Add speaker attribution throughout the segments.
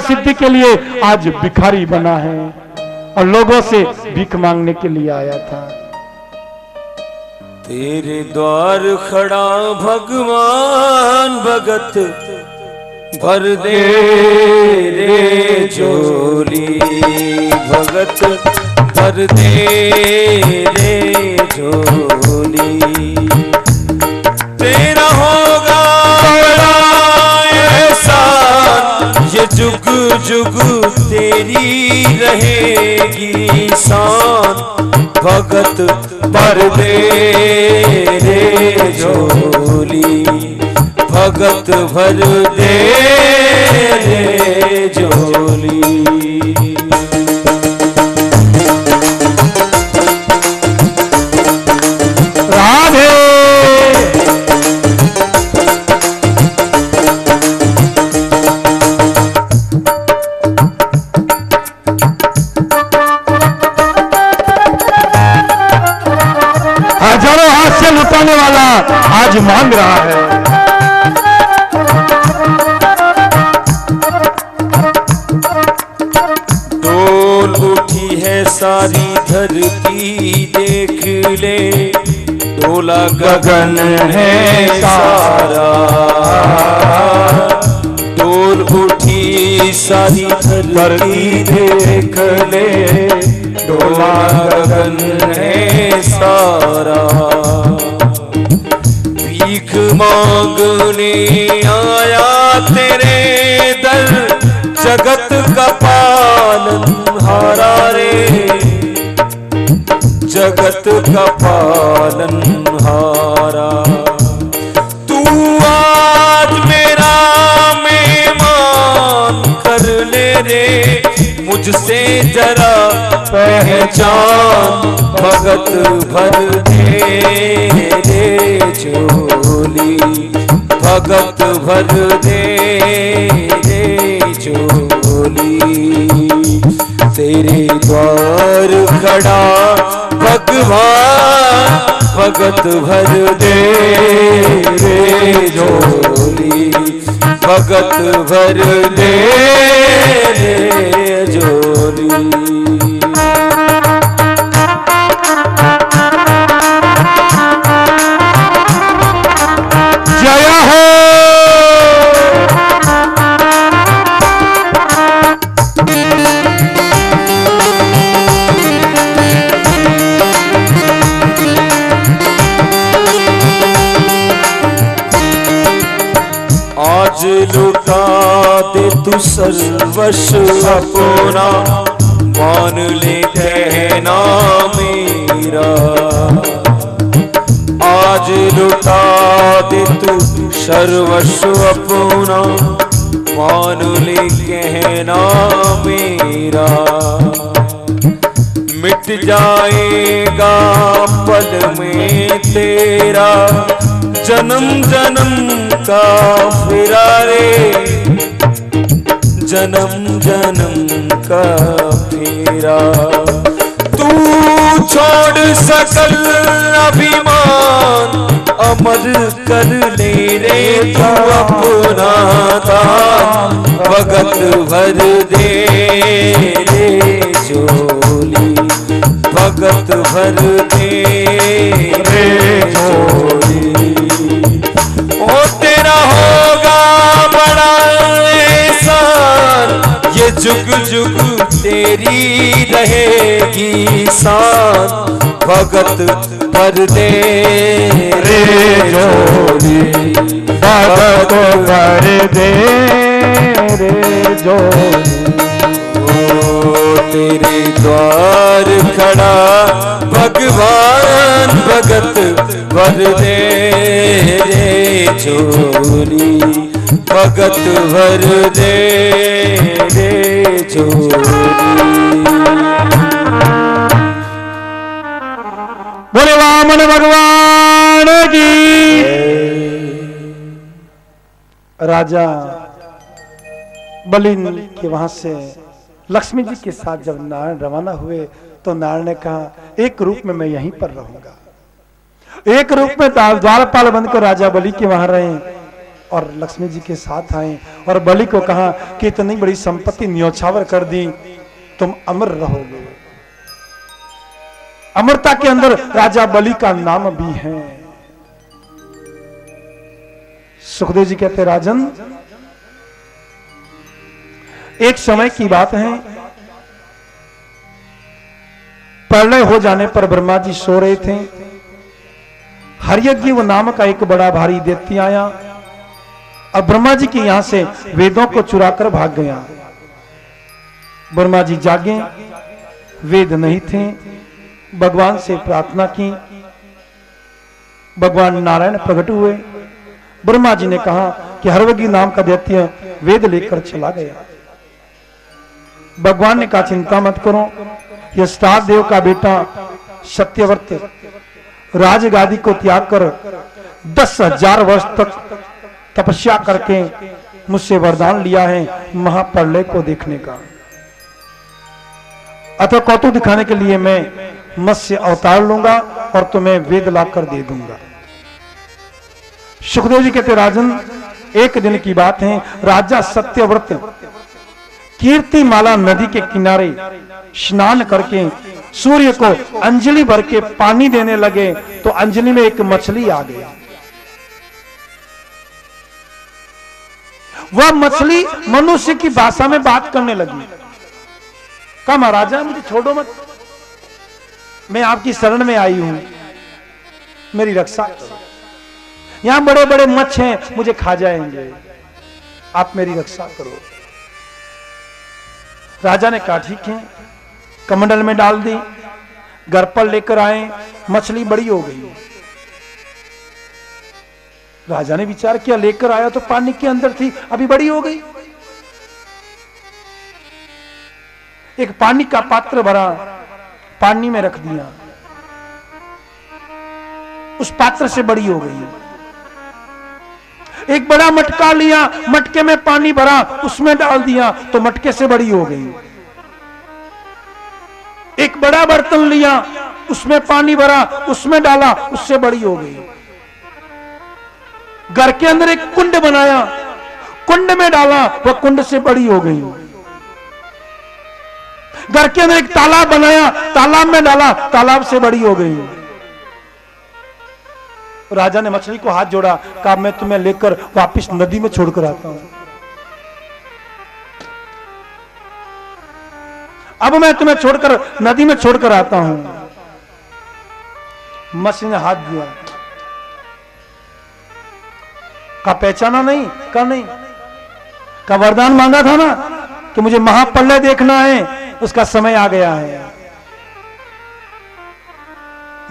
Speaker 1: सिद्धि के लिए आज भिखारी बना है और लोगों से भीख मांगने के लिए आया था।
Speaker 2: तेरे द्वार खड़ा भगवान भगत भर दे रे झोली, भगत भर दे रे झोली। तेरा होगा एहसान, ये जुग जुग तेरी रहेगी शान, भगत भर दे रे झोली, भगत भर दे रे झोली।
Speaker 1: राधे हजारों हाथ से लुटाने वाला आज मांग रहा है।
Speaker 2: डोल उठी है सारी धरती देख ले, डोला गगन है सारा। डोल उठी सारी धरती देख ले, डोला गगन है सारा। भीख मांगने आया तेरे दर, जगत का पालनहारा रे, जगत का पालनहारा। तू आज मेरा मेहमान कर ले रे, मुझसे जरा पहचान, भगत भर दे रे झोली, भगत भर दे रे झोली। तेरे द्वार खड़ा भगवान भगत भर दे रे झोली, भगत भर दे रे झोली।
Speaker 1: जय हो
Speaker 2: आज लुटा दे तू सर्वस्व अपना, मान ले कहना मेरा। आज लुटा दे तू सर्वस्व अपना, मान ले कहना मेरा। मिट जाएगा पल में तेरा जन्म जन्म का फिरा रे, जन्म जन्म का फिरा। तू छोड़ सकल अभिमान, अमर कर ले रे तू अपना दान, भगत भर दे रे झोली, भगत भर दे रे झोली। ओ तेरा होगा बड़ा एहसान, ये जुग जुग तेरी रहेगी शान, भगत भर दे रे झोली,
Speaker 1: भगत भर दे रे झोली।
Speaker 2: तेरे द्वार खड़ा भगवान भगत भर दे रे झोली, भगत भर दे रे झोली।
Speaker 1: बोले वामन भगवान की। राजा बलि के वहां से लक्ष्मी जी के साथ जब नारायण रवाना हुए तो नारायण ने कहा एक रूप में मैं यहीं पर रहूंगा। एक रूप में द्वारपाल बनकर राजा बलि के वहां रहे और लक्ष्मी जी के साथ आए और बलि को कहा कि इतनी बड़ी संपत्ति न्योछावर कर दी, तुम अमर रहोगे। अमरता के अंदर राजा बलि का नाम भी है। सुखदेव जी कहते राजन, एक समय की बात है, प्रलय हो जाने पर ब्रह्मा जी सो रहे थे। हर्यग्रीव नाम का एक बड़ा भारी दैत्य आया और ब्रह्मा जी के यहां से वेदों को चुराकर भाग गया। ब्रह्मा जी जागे, वेद नहीं थे, भगवान से प्रार्थना की, भगवान नारायण प्रकट हुए। ब्रह्मा जी ने कहा कि हर्यग्रीव नाम का दैत्य वेद लेकर चला गया। भगवान ने कहा चिंता मत करो, यष्टाद देव का बेटा सत्यव्रत राजगादी को त्याग कर 10,000 वर्ष तक तपस्या करके मुझसे वरदान लिया है महाप्रलय को देखने का। अतः कौतुक दिखाने के लिए मैं मत्स्य अवतार लूंगा और तुम्हें वेद लाकर दे दूंगा। सुखदेव जी कहते राजन, एक दिन की बात है, राजा सत्यव्रत कीर्तिमाला नदी के किनारे स्नान करके सूर्य को अंजलि भर के पानी देने लगे तो अंजलि में एक मछली आ गई। वह मछली मनुष्य की भाषा में बात करने लगी। कहा महाराजा मुझे छोड़ो मत, मैं आपकी शरण में आई हूं, मेरी रक्षा करो। यहां बड़े बड़े मच्छ हैं, मुझे खा जाएंगे, आप मेरी रक्षा करो। राजा ने कहा ठीक है, कमंडल में डाल दी, घर पर लेकर आए, मछली बड़ी हो गई। राजा ने विचार किया, लेकर आया तो पानी के अंदर थी, अभी बड़ी हो गई। एक पानी का पात्र भरा, पानी में रख दिया, उस पात्र से बड़ी हो गई। एक बड़ा मटका लिया, मटके में पानी भरा, उसमें डाल दिया तो मटके से बड़ी हो गई। एक बड़ा बर्तन लिया, उसमें पानी भरा, उसमें डाला, उससे बड़ी हो गई। घर के अंदर एक कुंड बनाया, कुंड में डाला, वह कुंड से बड़ी हो गई। घर के अंदर एक तालाब बनाया, तालाब में डाला, तालाब से बड़ी हो गई। राजा ने मछली को हाथ जोड़ा, कहा मैं तुम्हें लेकर वापस नदी में छोड़कर आता हूं। अब मैं तुम्हें छोड़कर नदी में छोड़कर आता हूं। मछली ने हाथ दिया, कहा पहचाना नहीं? कहा नहीं। कहा वरदान मांगा था ना कि मुझे महाप्रलय देखना है, उसका समय आ गया है,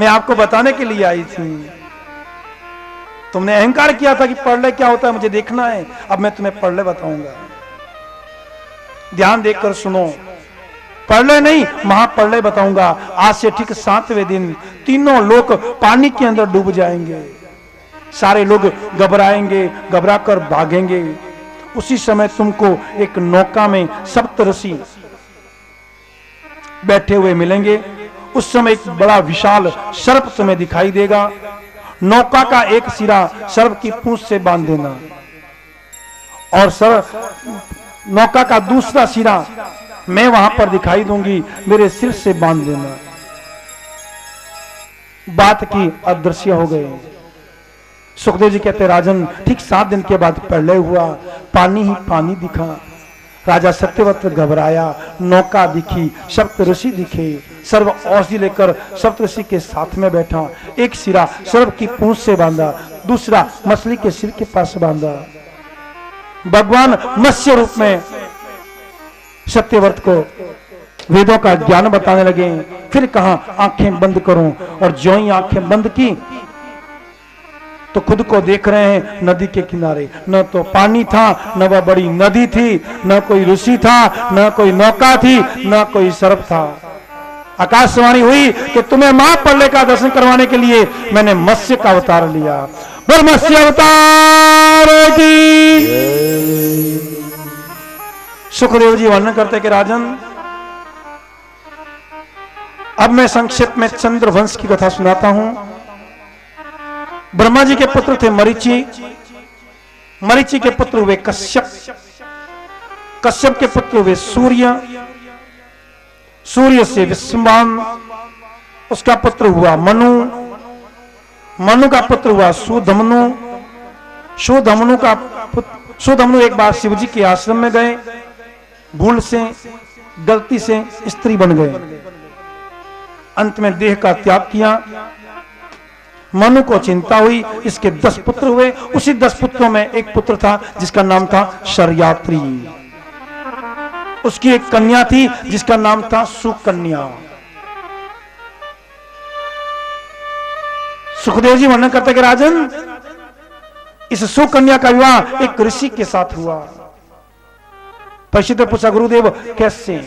Speaker 1: मैं आपको बताने के लिए आई थी। तुमने अहंकार किया था कि प्रलय क्या होता है मुझे देखना है, अब मैं तुम्हें प्रलय बताऊंगा। ध्यान देकर सुनो, प्रलय नहीं महाप्रलय बताऊंगा। आज से ठीक 7वें दिन तीनों लोग पानी के अंदर डूब जाएंगे, सारे लोग घबराएंगे, घबराकर भागेंगे। उसी समय तुमको एक नौका में सप्तऋषि बैठे हुए मिलेंगे। उस समय एक बड़ा विशाल सर्प तुम्हें दिखाई देगा। नौका का एक सिरा सर्प की पूंछ से बांध देना और नौका का दूसरा सिरा मैं वहां पर दिखाई दूंगी, मेरे सिर से बांध देना। बात की अदृश्य हो गए। सुखदेव जी कहते राजन, ठीक 7 दिन के बाद प्रलय हुआ, पानी ही पानी दिखा। राजा सत्यव्रत घबराया, नौका दिखी, सप्तऋषि दिखे, सर्व औषधि लेकर सप्तऋषि के साथ में बैठा। एक सिरा सर्प की पूंछ से बांधा, दूसरा मछली के सिर के पास बांधा। भगवान मत्स्य रूप में सत्यव्रत को वेदों का ज्ञान बताने लगे। फिर कहा आंखें बंद करो, और ज्यों ही आंखें बंद की तो खुद को देख रहे हैं नदी के किनारे। न तो पानी था, न वह बड़ी नदी थी, न कोई ऋषि था, न कोई नौका थी, न कोई सर्प था। आकाशवाणी हुई कि तुम्हें महाप्रलय का दर्शन करवाने के लिए मैंने मत्स्य का अवतार लिया। बोल मत्स्य अवतार की। सुखदेव जी वर्णन करते कि राजन, अब मैं संक्षेप में चंद्रवंश की कथा सुनाता हूं। ब्रह्मा जी के पुत्र थे मरीचि, मरीचि के पुत्र हुए कश्यप, कश्यप के पुत्र हुए सूर्य, सूर्य से विश्वान, उसका पुत्र हुआ मनु, मनु का पुत्र हुआ सुधमनु, सुधमनु एक बार शिवजी के आश्रम में गए, भूल से गलती से स्त्री बन गए, अंत में देह का त्याग किया। मनु को चिंता हुई, इसके 10 पुत्र हुए। उसी 10 पुत्रों में एक पुत्र था जिसका नाम था शर्यात्री, उसकी एक कन्या थी जिसका नाम था सुकन्या। सुखदेव जी वर्णन करते कि राजन, इस सुकन्या का विवाह एक ऋषि के साथ हुआ। परीक्षित ने पूछा गुरुदेव कैसे?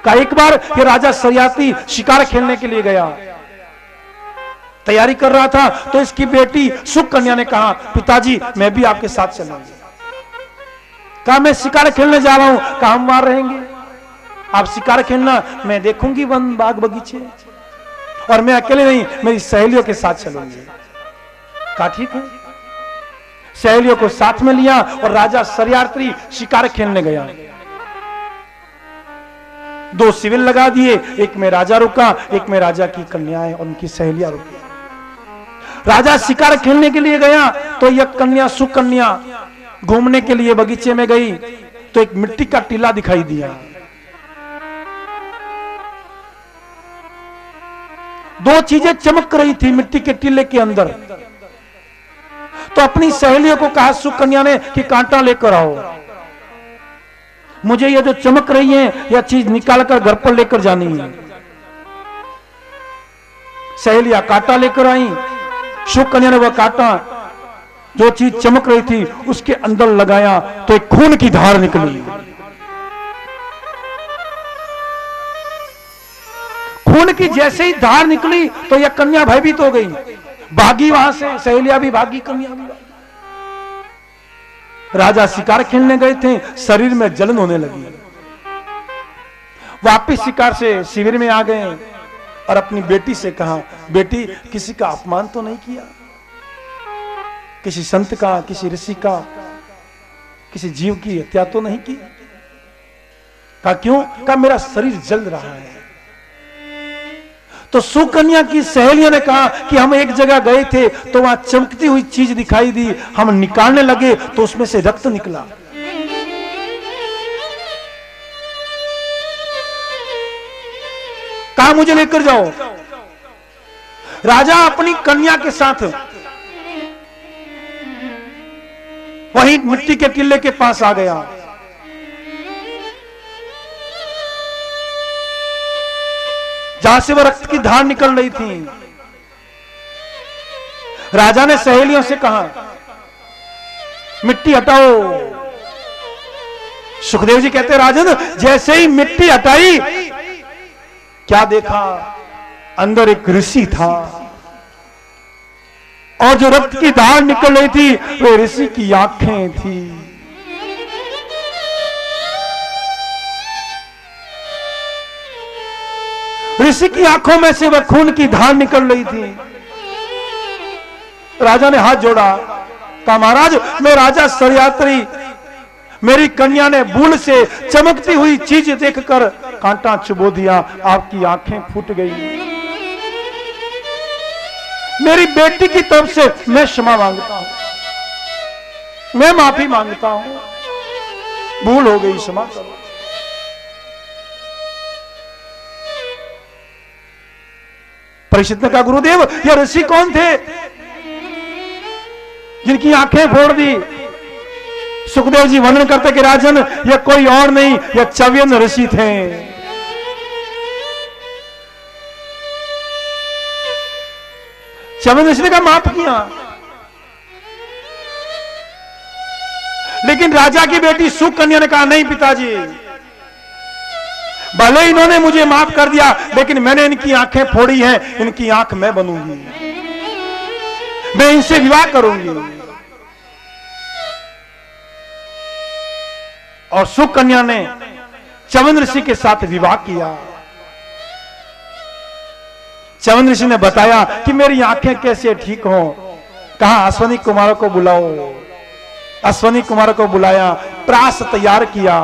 Speaker 1: कहा एक बार ये राजा शर्याती शिकार खेलने के लिए गया, तैयारी कर रहा था, तो इसकी बेटी सुकन्या ने कहा पिताजी मैं भी आपके साथ चलूंगी। कहा मैं शिकार खेलने जा रहा हूं। कहा हम वहां रहेंगे, आप शिकार खेलना, मैं देखूंगी वन बाग बगीचे, और मैं अकेले नहीं मेरी सहेलियों के साथ चलूंगी। कहा ठीक है। सहेलियों को साथ में लिया और राजा शर्यात्री शिकार खेलने गया। 2 शिविर लगा दिए, एक में राजा रुका, एक में राजा की कन्याएं और उनकी सहेलियां रुकी। राजा शिकार खेलने के लिए गया तो यह कन्या सुकन्या घूमने के लिए बगीचे में गई तो एक मिट्टी का टीला दिखाई दिया। 2 चीजें चमक रही थी मिट्टी के टीले के अंदर। तो अपनी सहेलियों को कहा सुकन्या ने कि कांटा लेकर आओ, मुझे ये जो चमक रही है यह चीज निकालकर घर पर लेकर जानी है। सहेलियां कांटा लेकर आई। सुकन्या ने वह कांटा जो चीज चमक रही थी उसके अंदर लगाया तो एक खून की धार निकली। खून की जैसे ही धार निकली तो यह कन्या भयभीत हो गई, भागी वहां से, सहेलियां भी भागी, कन्या भी भागी। राजा शिकार खेलने गए थे, शरीर में जलन होने लगी। वापिस शिकार से शिविर में आ गए और अपनी बेटी से कहा बेटी किसी का अपमान तो नहीं किया, किसी संत का, किसी ऋषि का, किसी जीव की हत्या तो नहीं की? कहा क्यों? कहा मेरा शरीर जल रहा है। तो सुकन्या की सहेलियों ने कहा कि हम एक जगह गए थे तो वहां चमकती हुई चीज दिखाई दी, हम निकालने लगे तो उसमें से रक्त निकला। कहा मुझे लेकर जाओ। राजा अपनी कन्या के साथ वही मिट्टी के टीले के पास आ गया। जहां से वह रक्त की धार निकल रही थी। राजा ने सहेलियों से कहा मिट्टी हटाओ। सुखदेव जी कहते राजन जैसे ही मिट्टी हटाई क्या देखा? अंदर एक ऋषि था और जो रक्त की धार निकल रही थी वो ऋषि की आंखें थी। ऋषि की आंखों में से वह खून की धार निकल रही थी। राजा ने हाथ जोड़ा, कहा महाराज मैं राजा शर्यात्री, मेरी कन्या ने भूल से चमकती हुई चीज देखकर कांटा चुबो दिया, आपकी आंखें फूट गई। मेरी बेटी की तरफ से मैं क्षमा मांगता हूं, मैं माफी मांगता हूं, भूल हो गई, क्षमा करो। परीक्षित ने कहा गुरुदेव ये ऋषि कौन थे जिनकी आंखें फोड़ दी? सुखदेव जी वर्णन करते कि राजन ये कोई और नहीं, ये च्यवन ऋषि थे। च्यवन ऋषि ने कहा माफ किया, लेकिन राजा की बेटी सुकन्या ने कहा नहीं पिताजी, भले इन्होंने मुझे माफ कर दिया लेकिन मैंने इनकी आंखें फोड़ी हैं, इनकी आंख मैं बनूंगी, मैं इनसे विवाह करूंगी। और सुकन्या ने च्यवन ऋषि के साथ विवाह किया। च्यवन ऋषि ने बताया कि मेरी आंखें कैसे ठीक हों। कहा अश्वनी कुमारों को बुलाओ। अश्वनी कुमार को बुलाया, प्रास तैयार किया,